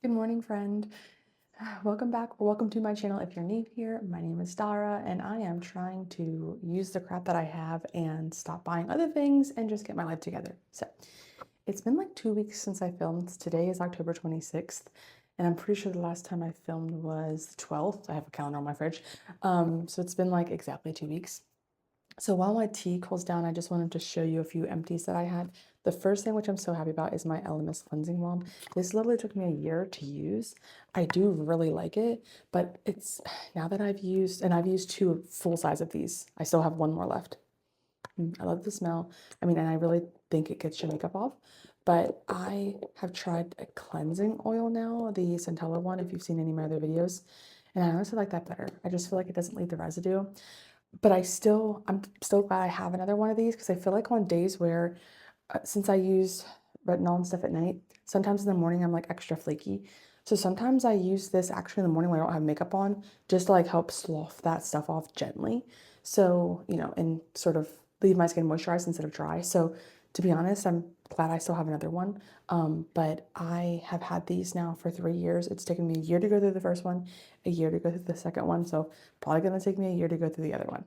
Good morning, friend. Welcome back or welcome to my channel if you're new here. My name is Dara and I am trying to use the crap that I have and stop buying other things and just get my life together. So it's been like 2 weeks since I filmed. Today is October 26th and I'm pretty sure the last time I filmed was the 12th. I have a calendar on my fridge. So it's been like exactly 2 weeks. So while my tea cools down, I just wanted to show you a few empties that I had. The first thing, which I'm so happy about, is my Elemis cleansing balm. This literally took me a year to use. I do really like it, but it's now that I've used two full size of these. I still have one more left. I love the smell. I mean, and I really think it gets your makeup off. But I have tried a cleansing oil now, the Centella one, if you've seen any of my other videos. And I honestly like that better. I just feel like it doesn't leave the residue. But I'm still glad I have another one of these because I feel like on days where, since I use retinol and stuff at night, sometimes in the morning I'm like extra flaky. So sometimes I use this actually in the morning when I don't have makeup on, just to like help slough that stuff off gently. So, and sort of leave my skin moisturized instead of dry. So to be honest, I'm glad I still have another one. But I have had these now for 3 years. It's taken me a year to go through the first one, a year to go through the second one. So probably gonna take me a year to go through the other one.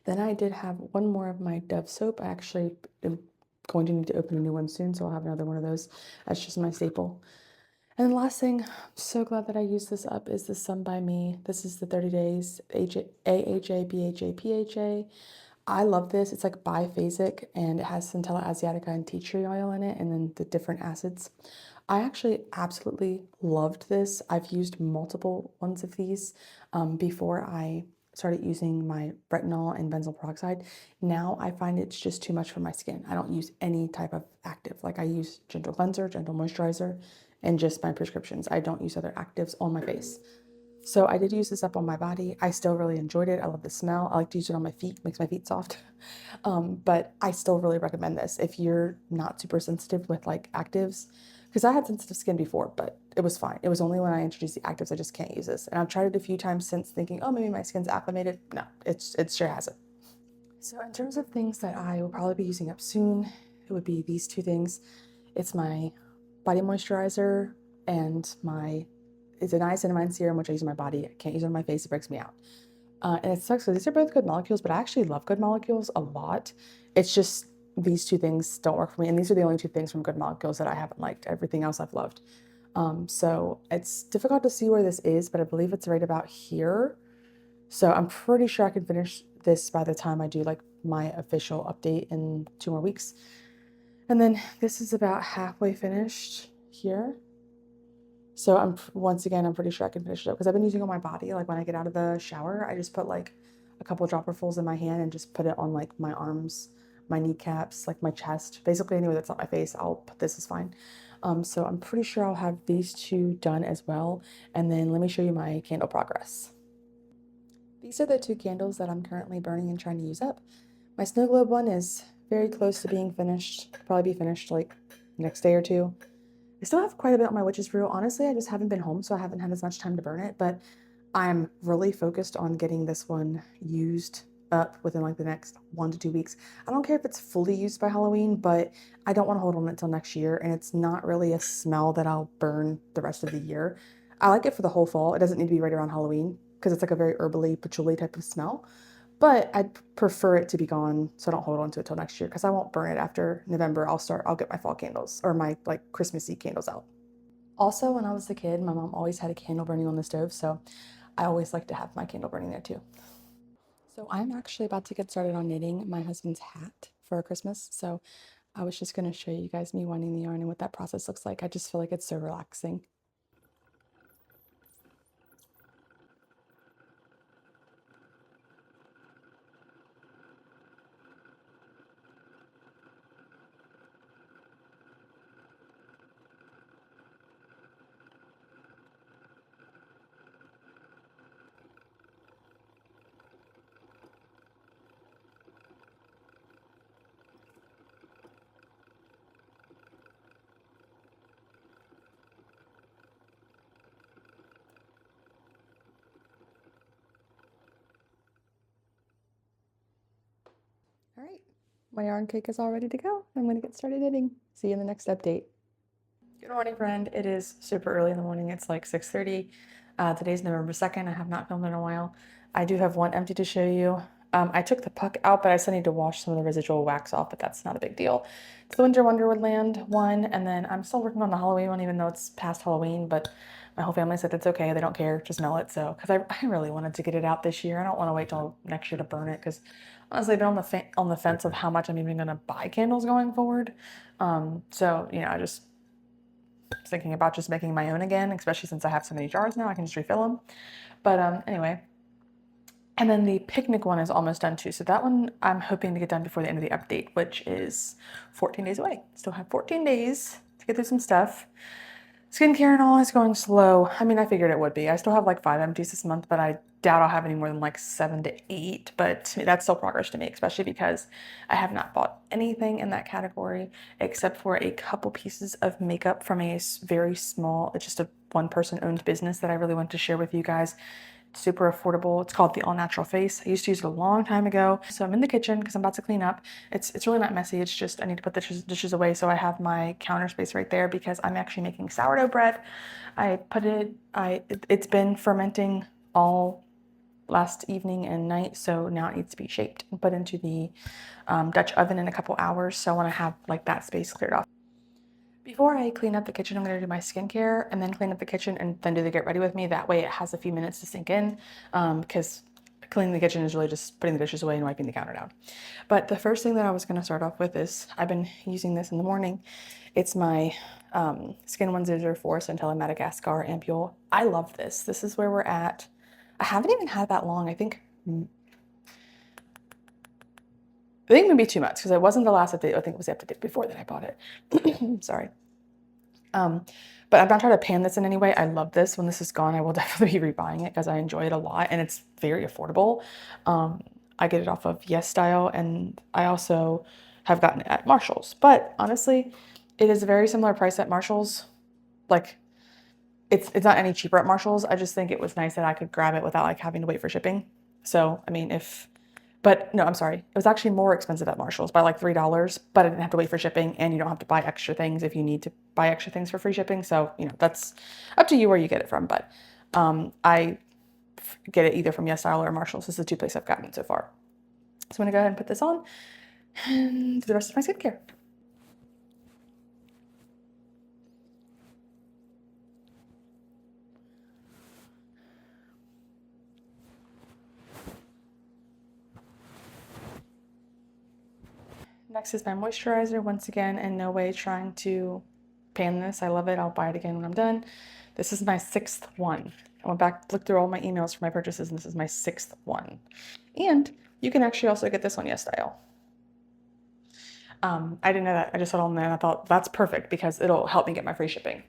Then I did have one more of my Dove soap. I actually am going to need to open a new one soon, so I'll have another one of those. That's just my staple. And the last thing, I'm so glad that I used this up, is the Sun by Me. This is the 30 days AHA, BHA, PHA. I love this. It's like biphasic and it has Centella asiatica and tea tree oil in it and then the different acids. I actually absolutely loved this. I've used multiple ones of these before I started using my retinol and benzoyl peroxide. Now I find it's just too much for my skin. I don't use any type of active. Like I use gentle cleanser, gentle moisturizer, and just my prescriptions. I don't use other actives on my face. So I did use this up on my body. I still really enjoyed it. I love the smell. I like to use it on my feet, makes my feet soft. But I still really recommend this if you're not super sensitive with like actives, because I had sensitive skin before, but it was fine. It was only when I introduced the actives I just can't use this. And I've tried it a few times since thinking, oh, maybe my skin's acclimated. No, it sure hasn't. So in terms of things that I will probably be using up soon, it would be these two things. It's my body moisturizer and it's a niacinamide serum, which I use on my body. I can't use it on my face, it breaks me out. And it sucks because these are both good molecules, but I actually love good molecules a lot. It's just these two things don't work for me. And these are the only two things from good molecules that I haven't liked. Everything else I've loved. So it's difficult to see where this is, but I believe it's right about here. So I'm pretty sure I can finish this by the time I do like my official update in 2 more weeks. And then this is about halfway finished here. So once again, I'm pretty sure I can finish it up because I've been using it on my body. Like when I get out of the shower, I just put like a couple dropperfuls in my hand and just put it on like my arms, my kneecaps, like my chest. Basically anywhere that's not my face, I'll put this is fine. So I'm pretty sure I'll have these two done as well. And then let me show you my candle progress. These are the two candles that I'm currently burning and trying to use up. My snow globe one is very close to being finished. Probably be finished like next day or two. I still have quite a bit on my witch's brew. Honestly, I just haven't been home, so I haven't had as much time to burn it, but I'm really focused on getting this one used up within like the next 1 to 2 weeks. I don't care if it's fully used by Halloween, but I don't want to hold on until next year, and it's not really a smell that I'll burn the rest of the year. I like it for the whole fall. It doesn't need to be right around Halloween because it's like a very herbally, patchouli type of smell. But I'd prefer it to be gone so I don't hold on to it till next year because I won't burn it after November. I'll get my fall candles or my like Christmassy candles out. Also, when I was a kid, my mom always had a candle burning on the stove, so I always like to have my candle burning there too. So I'm actually about to get started on knitting my husband's hat for Christmas. So I was just going to show you guys me winding the yarn and what that process looks like. I just feel like it's so relaxing. All right, my yarn cake is all ready to go. I'm going to get started knitting. See you in the next update. Good morning, friend. It is super early in the morning. It's like 6:30. Today's November 2nd. I have not filmed in a while. I do have one empty to show you. I took the puck out, but I still need to wash some of the residual wax off, but that's not a big deal. It's the Winter Wonderland one, and then I'm still working on the Halloween one, even though it's past Halloween, but my whole family said it's okay. They don't care. Just smell it. So, because I really wanted to get it out this year. I don't want to wait till next year to burn it, because honestly, I've been on the fence of how much I'm even going to buy candles going forward. So, I just thinking about just making my own again, especially since I have so many jars now, I can just refill them. But anyway, and then the picnic one is almost done too. So that one I'm hoping to get done before the end of the update, which is 14 days away. Still have 14 days to get through some stuff. Skincare and all is going slow. I mean, I figured it would be. I still have like 5 empties this month, but I doubt I'll have any more than like 7 to 8. But that's still progress to me, especially because I have not bought anything in that category except for a couple pieces of makeup from a very small, it's just a one-person owned business that I really want to share with you guys. Super affordable. It's called the All Natural Face. I used to use it a long time ago. So I'm in the kitchen because I'm about to clean up. It's really not messy. It's just I need to put the dishes away. So I have my counter space right there because I'm actually making sourdough bread. It's been fermenting all last evening and night. So now it needs to be shaped and put into the Dutch oven in a couple hours. So I want to have like that space cleared off. Before I clean up the kitchen, I'm going to do my skincare and then clean up the kitchen and then do the get ready with me. That way it has a few minutes to sink in because cleaning the kitchen is really just putting the dishes away and wiping the counter down. But the first thing that I was going to start off with is I've been using this in the morning. It's my Skin 1004 Centella Madagascar Ampule. I love this. This is where we're at. I haven't even had that long. I think maybe 2 months because it wasn't the last update. I think it was the update before that I bought it. Sorry. But I'm not trying to pan this in any way. I love this. When this is gone, I will definitely be rebuying it because I enjoy it a lot and it's very affordable. I get it off of YesStyle and I also have gotten it at Marshall's. But honestly, it is a very similar price at Marshall's. Like it's not any cheaper at Marshall's. I just think it was nice that I could grab it without like having to wait for shipping. So, I mean, but no, I'm sorry. It was actually more expensive at Marshall's by like $3, but I didn't have to wait for shipping and you don't have to buy extra things if you need to buy extra things for free shipping. So, that's up to you where you get it from. But I get it either from YesStyle or Marshall's. This is the 2 places I've gotten it so far. So I'm going to go ahead and put this on and do the rest of my skincare. Next is my moisturizer. Once again, in no way trying to pan this. I love it. I'll buy it again when I'm done. This is my 6th one. I went back, looked through all my emails for my purchases, and this is my 6th one. And you can actually also get this on YesStyle. I didn't know that. I just saw it on there and I thought that's perfect because it'll help me get my free shipping.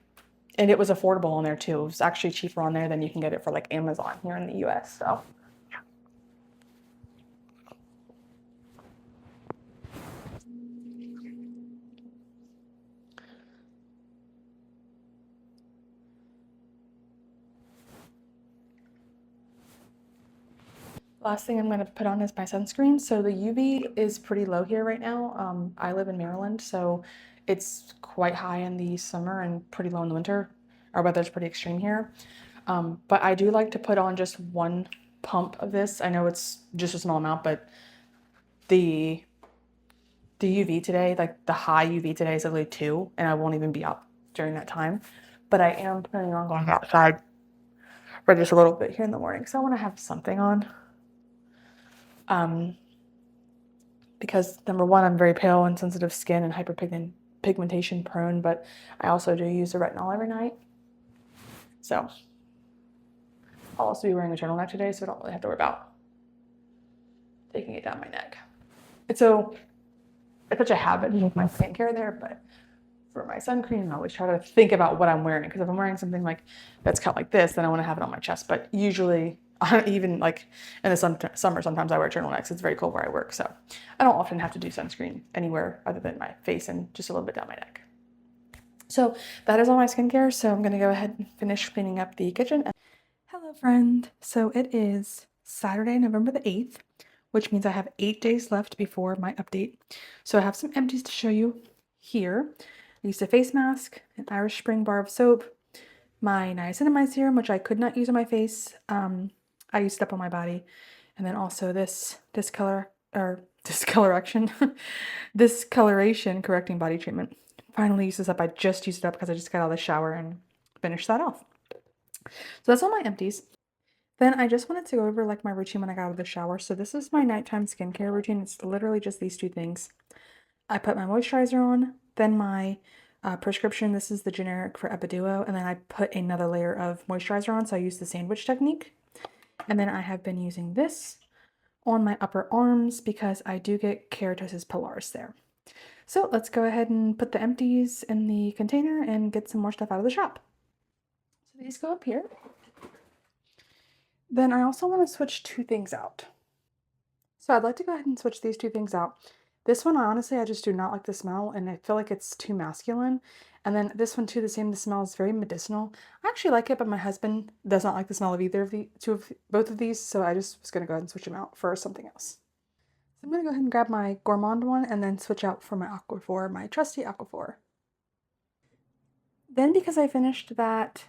And it was affordable on there too. It was actually cheaper on there than you can get it for like Amazon here in the US. So last thing I'm going to put on is my sunscreen. So the UV is pretty low here right now. I live in Maryland, so it's quite high in the summer and pretty low in the winter. Our weather's pretty extreme here. But I do like to put on just 1 pump of this. I know it's just a small amount, but the UV today, like the high UV today is only 2, and I won't even be out during that time. But I am planning on going outside for just a little bit here in the morning. So I want to have something on. Because number one, I'm very pale and sensitive skin and hyperpigmentation prone, but I also do use a retinol every night. So I'll also be wearing a turtleneck today, so I don't really have to worry about taking it down my neck. It's such a habit with my skincare there, but for my sun cream, I always try to think about what I'm wearing, because if I'm wearing something like that's cut like this, then I want to have it on my chest. But usually, even like in the summer, sometimes I wear turtlenecks. It's very cold where I work, so I don't often have to do sunscreen anywhere other than my face and just a little bit down my neck. So that is all my skincare. So I'm going to go ahead and finish cleaning up the kitchen. Hello, friend. So it is Saturday, November the 8th, which means I have 8 days left before my update. So I have some empties to show you here. used a face mask, an Irish Spring bar of soap, my niacinamide serum, which I could not use on my face. I used it up on my body. And then also this discoloration, discoloration correcting body treatment. Finally used this up. I just used it up because I just got out of the shower and finished that off. So that's all my empties. Then I just wanted to go over like my routine when I got out of the shower. So this is my nighttime skincare routine. It's literally just these two things. I put my moisturizer on, then my prescription. This is the generic for Epiduo, and then I put another layer of moisturizer on. So I use the sandwich technique. And then I have been using this on my upper arms because I do get keratosis pilaris there. So let's go ahead and put the empties in the container and get some more stuff out of the shop. So these go up here. Then I also want to switch two things out. So I'd like to go ahead and switch these two things out. This one, honestly, I just do not like the smell, and I feel like it's too masculine. And then this one too, the same, the smell is very medicinal. I actually like it, but my husband does not like the smell of either of both of these, so I just was gonna go ahead and switch them out for something else. So I'm gonna go ahead and grab my Gourmand one and then switch out for my Aquaphor, my trusty Aquaphor. Then because I finished that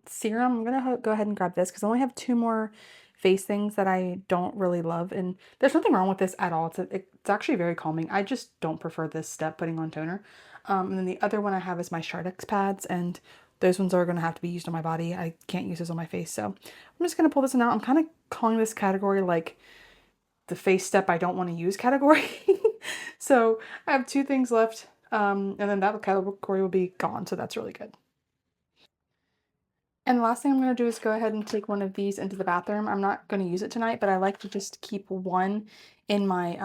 serum, I'm gonna go ahead and grab this because I only have two more face things that I don't really love, and there's nothing wrong with this at all. It's actually very calming. I just don't prefer this step, putting on toner. And then the other one I have is my Shardex pads, and those ones are going to have to be used on my body. I can't use those on my face, so I'm just going to pull this one out. I'm kind of calling this category like the face step I don't want to use category. So I have two things left, and then that category will be gone, so that's really good. And the last thing I'm going to do is go ahead and take one of these into the bathroom. I'm not going to use it tonight, but I like to just keep one in my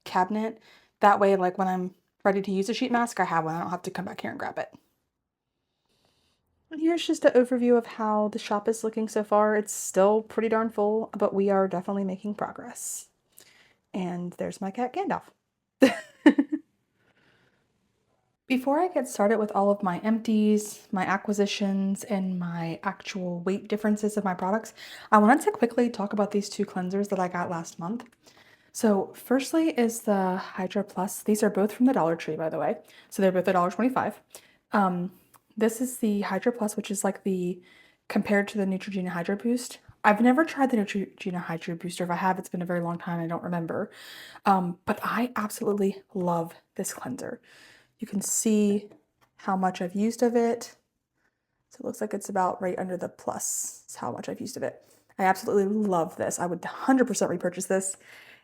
cabinet. That way, like when I'm ready to use a sheet mask, I have one. I don't have to come back here and grab it. And here's just an overview of how the shop is looking so far. It's still pretty darn full, but we are definitely making progress. And there's my cat Gandalf. Before I get started with all of my empties, my acquisitions, and my actual weight differences of my products, I wanted to quickly talk about these two cleansers that I got last month. So firstly is the Hydra Plus. These are both from the Dollar Tree, by the way. So they're both $1.25. This is the Hydra Plus, which is like the compared to the Neutrogena Hydro Boost. I've never tried the Neutrogena Hydro Booster. If I have, it's been a very long time. I don't remember. But I absolutely love this cleanser. You can see how much I've used of it. So it looks like it's about right under the plus. It's how much I've used of it. I absolutely love this. I would 100% repurchase this.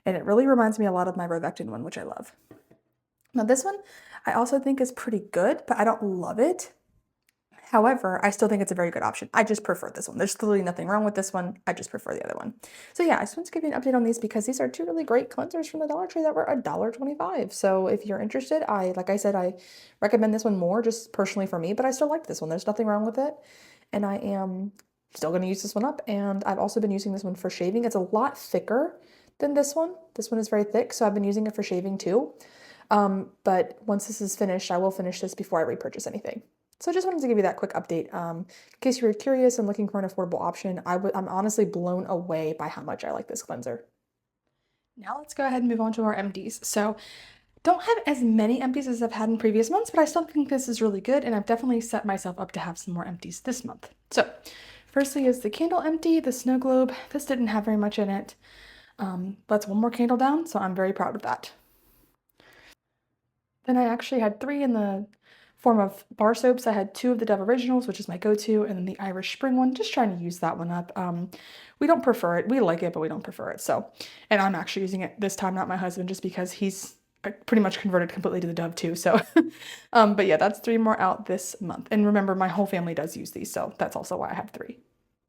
And it really reminds me a lot of my Rovectin one, which I love. Now this one I also think is pretty good, but I don't love it. However, I still think it's a very good option. I just prefer this one. There's literally nothing wrong with this one. I just prefer the other one. So yeah, I just want to give you an update on these because these are two really great cleansers from the Dollar Tree that were $1.25. So if you're interested, like I said, I recommend this one more just personally for me, but I still like this one. There's nothing wrong with it. And I am still going to use this one up. And I've also been using this one for shaving. It's a lot thicker than this one. This one is very thick, so I've been using it for shaving too. But once this is finished, I will finish this before I repurchase anything. So I just wanted to give you that quick update. In case you were curious and looking for an affordable option, I'm honestly blown away by how much I like this cleanser. Now let's go ahead and move on to our empties. So don't have as many empties as I've had in previous months, but I still think this is really good, and I've definitely set myself up to have some more empties this month. So firstly is the candle empty, the snow globe. This didn't have very much in it. That's one more candle down, so I'm very proud of that. Then I actually had 3 in the form of bar soaps. I had 2 of the Dove Originals, which is my go-to, and then the Irish Spring one, just trying to use that one up. We don't prefer it. We like it, but we don't prefer it. So, and I'm actually using it this time, not my husband, just because he's pretty much converted completely to the Dove too. So, but yeah, that's 3 more out this month. And remember, my whole family does use these, so that's also why I have 3.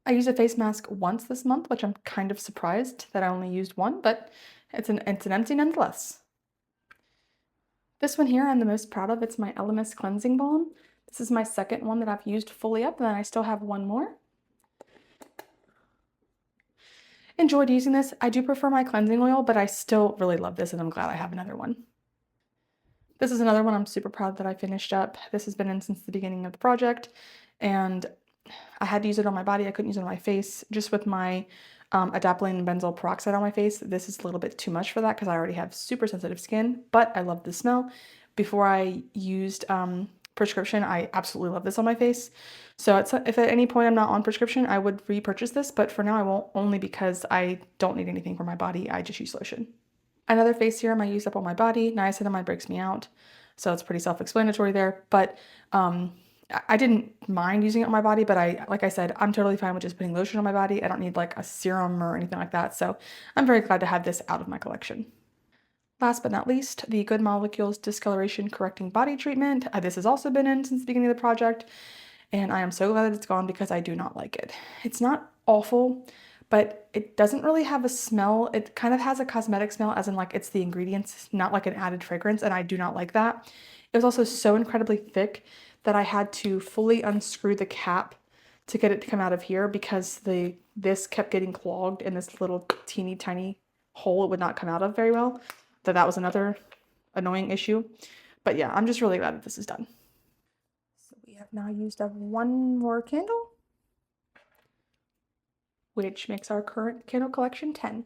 I used a face mask once this month, which I'm kind of surprised that I only used one, but it's an empty nonetheless. This one here I'm the most proud of. It's my Elemis Cleansing Balm. This is my second one that I've used fully up, and then I still have one more. Enjoyed using this. I do prefer my cleansing oil, but I still really love this, and I'm glad I have another one. This is another one I'm super proud that I finished up. This has been in since the beginning of the project, and I had to use it on my body. I couldn't use it on my face. Just with my adapalene and benzoyl peroxide on my face, this is a little bit too much for that because I already have super sensitive skin, but I love the smell. before I used prescription. I absolutely love this on my face. So if at any point I'm not on prescription, I would repurchase this, but for now I won't, only because I don't need anything for my body. I just use lotion. Another face serum I use up on my body. Niacinamide breaks me out, so it's pretty self-explanatory there. But I didn't mind using it on my body, but like I said, I'm totally fine with just putting lotion on my body. I don't need like a serum or anything like that. So I'm very glad to have this out of my collection. Last but not least, the Good Molecules Discoloration Correcting Body Treatment. This has also been in since the beginning of the project, and I am so glad that it's gone because I do not like it. It's not awful, but it doesn't really have a smell. It kind of has a cosmetic smell, as in like it's the ingredients, not like an added fragrance, and I do not like that. It was also so incredibly thick that I had to fully unscrew the cap to get it to come out of here because this kept getting clogged in this little teeny tiny hole it would not come out of very well. So that was another annoying issue. But yeah, I'm just really glad that this is done. So we have now used up one more candle, which makes our current candle collection 10.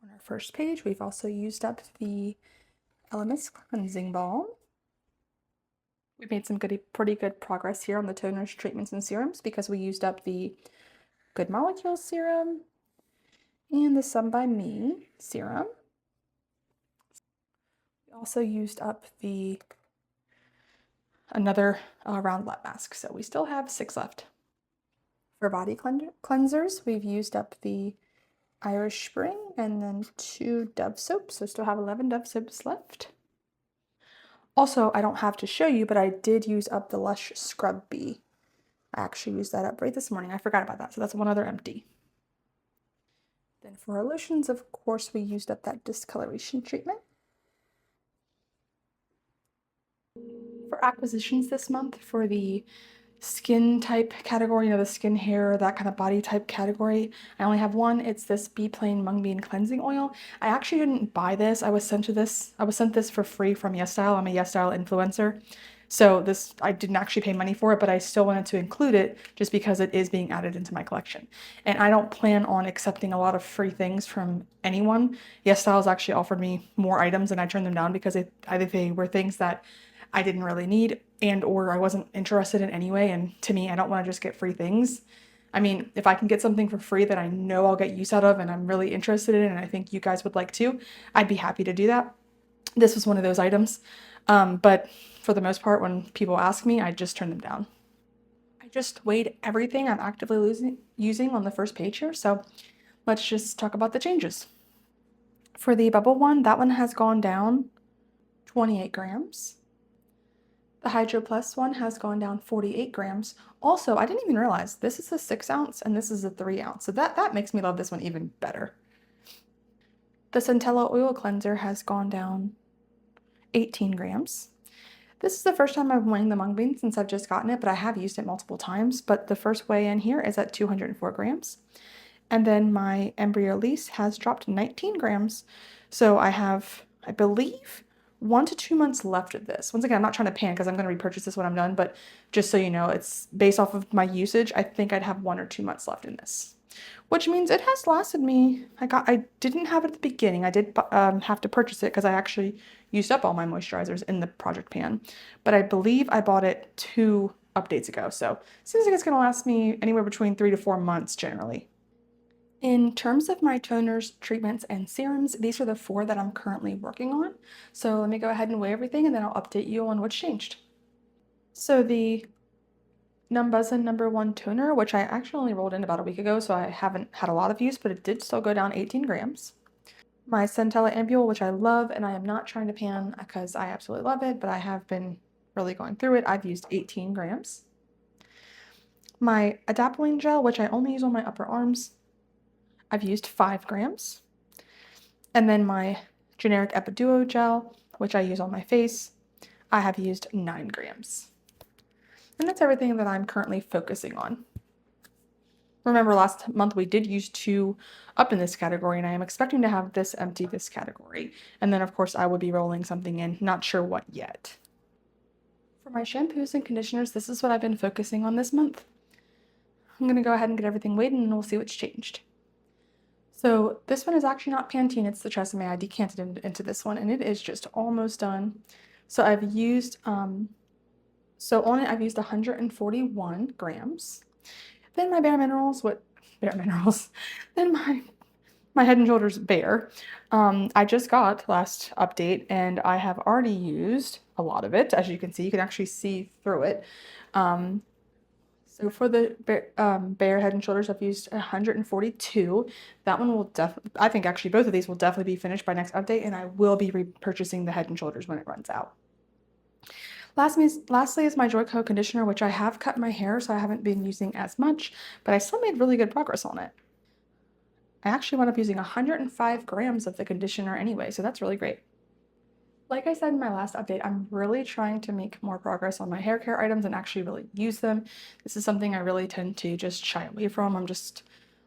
On our first page, we've also used up the Elemis Cleansing Balm. We've made some pretty good progress here on the toners, treatments, and serums because we used up the Good Molecules serum and the Sun by Me serum. We also used up another round lip mask, so we still have 6 left. For body cleansers, we've used up the Irish Spring and then 2 Dove soaps, so still have 11 Dove soaps left. Also, I don't have to show you, but I did use up the Lush Scrub Bee. I actually used that up right this morning. I forgot about that, so that's one other empty. Then for our lotions, of course, we used up that discoloration treatment. For acquisitions this month, for the skin type category, the skin, hair, that kind of body type category, I only have one. It's this Be Plain Mung Bean Cleansing Oil. I actually didn't buy this. I was sent this for free from YesStyle. I'm a YesStyle influencer. So I didn't actually pay money for it, but I still wanted to include it just because it is being added into my collection. And I don't plan on accepting a lot of free things from anyone. YesStyle has actually offered me more items and I turned them down because either they were things that I didn't really need and or I wasn't interested in anyway. And to me, I don't want to just get free things. I mean, if I can get something for free that I know I'll get use out of and I'm really interested in and I think you guys would like too, I'd be happy to do that. This was one of those items. But for the most part, when people ask me, I just turn them down. I just weighed everything I'm actively using on the first page here, so let's just talk about the changes. For the bubble one, that one has gone down 28 grams. The Hydro Plus one has gone down 48 grams. Also, I didn't even realize this is a 6 ounce and this is a 3 ounce, so that makes me love this one even better. The Centella Oil Cleanser has gone down 18 grams. This is the first time I'm weighing the mung bean since I've just gotten it, but I have used it multiple times. But the first weigh in here is at 204 grams. And then my Embryolisse has dropped 19 grams. So I have, I believe, 1 to 2 months left of this. Once again, I'm not trying to panic because I'm going to repurchase this when I'm done, but just so you know, it's based off of my usage. I think I'd have 1 or 2 months left in this, which means it has lasted me. I didn't have it at the beginning. I did have to purchase it because I actually used up all my moisturizers in the project pan, but I believe I bought it 2 updates ago. So it seems like it's going to last me anywhere between 3 to 4 months generally. In terms of my toners, treatments, and serums, these are the 4 that I'm currently working on. So let me go ahead and weigh everything and then I'll update you on what's changed. So the Numbuzzin #1 toner, which I actually only rolled in about a week ago, so I haven't had a lot of use, but it did still go down 18 grams. My Centella Ambule, which I love, and I am not trying to pan because I absolutely love it, but I have been really going through it. I've used 18 grams. My Adapalene gel, which I only use on my upper arms, I've used 5 grams. And then my generic Epiduo gel, which I use on my face, I have used 9 grams. And that's everything that I'm currently focusing on. Remember last month we did use 2 up in this category, and I am expecting to have this empty this category. And then of course I will be rolling something in, not sure what yet. For my shampoos and conditioners, this is what I've been focusing on this month. I'm going to go ahead and get everything weighed and we'll see what's changed. So this one is actually not Pantene, it's the Tresemme. I decanted into this one and it is just almost done. So I've used, so on it I've used 141 grams. Then my Bare Minerals, Bare Minerals? Then my Head and Shoulders Bare. I just got last update and I have already used a lot of it. As you can see, you can actually see through it. Um, so for the Bare Head and Shoulders, I've used 142. That one will definitely, I think actually both of these will definitely be finished by next update, and I will be repurchasing the Head and Shoulders when it runs out. Lastly is my Joico conditioner, which I have cut my hair, so I haven't been using as much, but I still made really good progress on it. I actually wound up using 105 grams of the conditioner anyway, so that's really great. Like I said in my last update, I'm really trying to make more progress on my hair care items and actually really use them. This is something I really tend to just shy away from. I'm just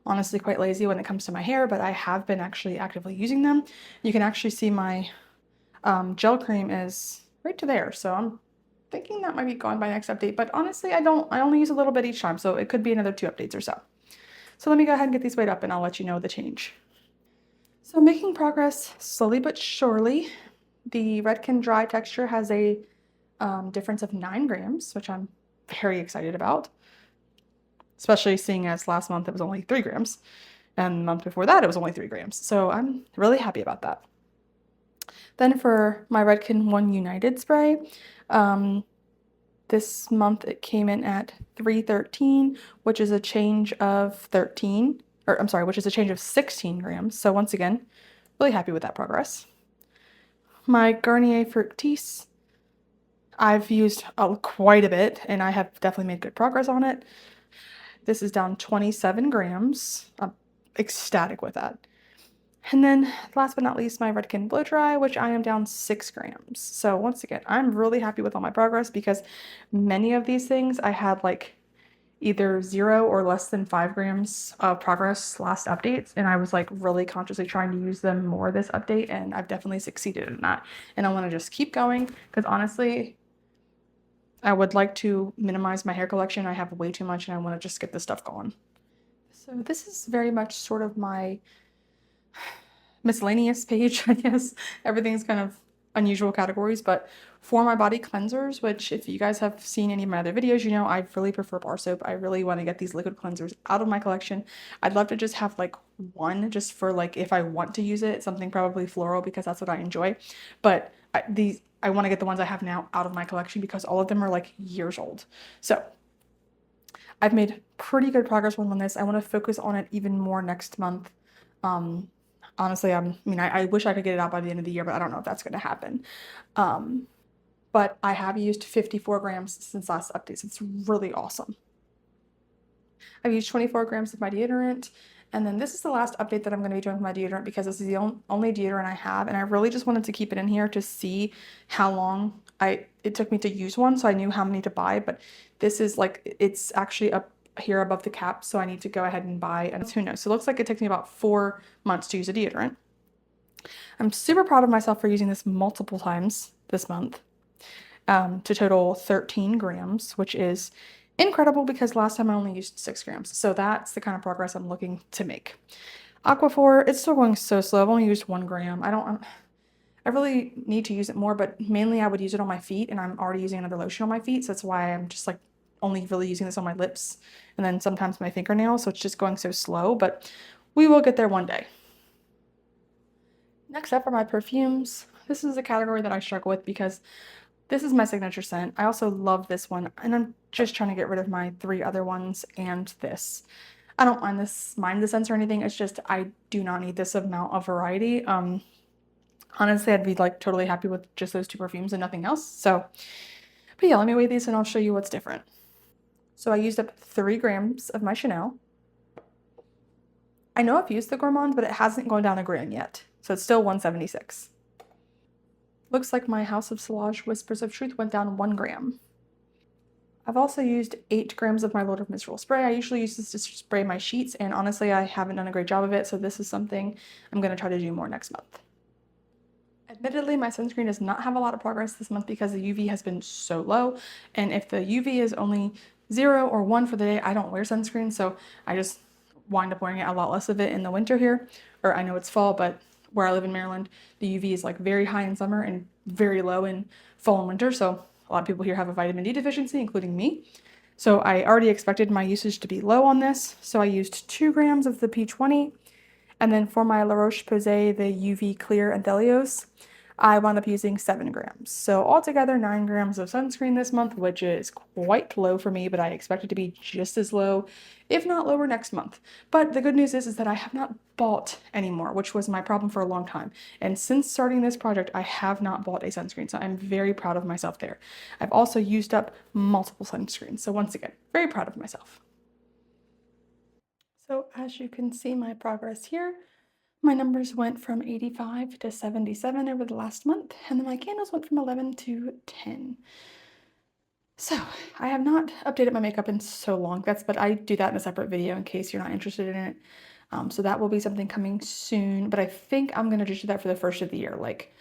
honestly quite lazy when it comes to my hair, but I have been actually actively using them. You can actually see my gel cream is right to there, so I'm thinking that might be gone by next update, but honestly, I only use a little bit each time, so it could be another 2 updates or so. So let me go ahead and get these weighed up and I'll let you know the change. So I'm making progress slowly but surely. The Redken Dry texture has a difference of 9 grams, which I'm very excited about, especially seeing as last month it was only 3 grams, and the month before that it was only 3 grams. So I'm really happy about that. Then for my Redken 1 United spray, this month it came in at 313, which is a change of 13, or I'm sorry, which is a change of 16 grams. So once again, really happy with that progress. My Garnier Fructis, I've used quite a bit, and I have definitely made good progress on it. This is down 27 grams. I'm ecstatic with that. And then last but not least, my Redken Blow Dry, which I am down 6 grams. So once again, I'm really happy with all my progress because many of these things I had like either 0 or less than 5 grams of progress last updates, and I was like really consciously trying to use them more this update, and I've definitely succeeded in that. And I want to just keep going because honestly, I would like to minimize my hair collection. I have way too much and I want to just get this stuff going. So this is very much sort of my miscellaneous page, I guess. Everything's kind of unusual categories, but for my body cleansers, which if you guys have seen any of my other videos, you know I really prefer bar soap. I really want to get these liquid cleansers out of my collection. I'd love to just have like one just for like if I want to use it, something probably floral because that's what I enjoy. But I want to get the ones I have now out of my collection because all of them are like years old. So I've made pretty good progress on this. I want to focus on it even more next month. Honestly, I wish I could get it out by the end of the year, but I don't know if that's going to happen. But I have used 54 grams since last update. So it's really awesome. I've used 24 grams of my deodorant. And then this is the last update that I'm going to be doing with my deodorant because this is the only deodorant I have. And I really just wanted to keep it in here to see how long it took me to use one. So I knew how many to buy. But this is like, it's actually up here above the cap. So I need to go ahead and buy. And who knows? So it looks like it takes me about 4 months to use a deodorant. I'm super proud of myself for using this multiple times this month to total 13 grams, which is incredible because last time I only used 6 grams. So that's the kind of progress I'm looking to make. Aquaphor, it's still going so slow. I've only used 1 gram. I really need to use it more, but mainly I would use it on my feet, and I'm already using another lotion on my feet, so that's why I'm just like only really using this on my lips and then sometimes my fingernails, so it's just going so slow, but we will get there one day. Next up are my perfumes. This is a category that I struggle with because this is my signature scent. I also love this one, and I'm just trying to get rid of my 3 other ones and this. I don't mind the scents or anything. It's just I do not need this amount of variety. Honestly, I'd be like totally happy with just those 2 perfumes and nothing else. So, but yeah, let me weigh these and I'll show you what's different. So I used up 3 grams of my Chanel. I know I've used the Gourmand, but it hasn't gone down a gram yet. So it's still 176. Looks like my House of Solage Whispers of Truth went down 1 gram. I've also used 8 grams of my Lord of Miserable spray. I usually use this to spray my sheets, and honestly, I haven't done a great job of it, so this is something I'm going to try to do more next month. Admittedly, my sunscreen does not have a lot of progress this month because the UV has been so low, and if the UV is only 0 or 1 for the day, I don't wear sunscreen, so I just wind up wearing it a lot less of it in the winter here, or I know it's fall, but where I live in Maryland, the UV is like very high in summer and very low in fall and winter. So a lot of people here have a vitamin D deficiency, including me. So I already expected my usage to be low on this. So I used 2 grams of the P20. And then for my La Roche-Posay, the UV Clear Anthelios, I wound up using 7 grams. So altogether 9 grams of sunscreen this month, which is quite low for me, but I expect it to be just as low, if not lower next month. But the good news is that I have not bought anymore, which was my problem for a long time. And since starting this project, I have not bought a sunscreen, so I'm very proud of myself there. I've also used up multiple sunscreens, so once again, very proud of myself. So as you can see my progress here, my numbers went from 85 to 77 over the last month, and then my candles went from 11 to 10. So I have not updated my makeup in so long, but I do that in a separate video in case you're not interested in it. So that will be something coming soon, but I think I'm gonna just do that for the first of the year, like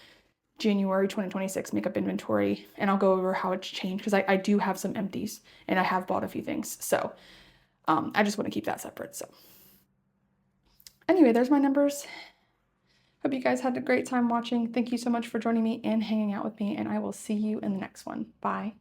January 2026 makeup inventory, and I'll go over how it's changed because I do have some empties and I have bought a few things. So I just want to keep that separate. So anyway, there's my numbers. Hope you guys had a great time watching. Thank you so much for joining me and hanging out with me, and I will see you in the next one. Bye.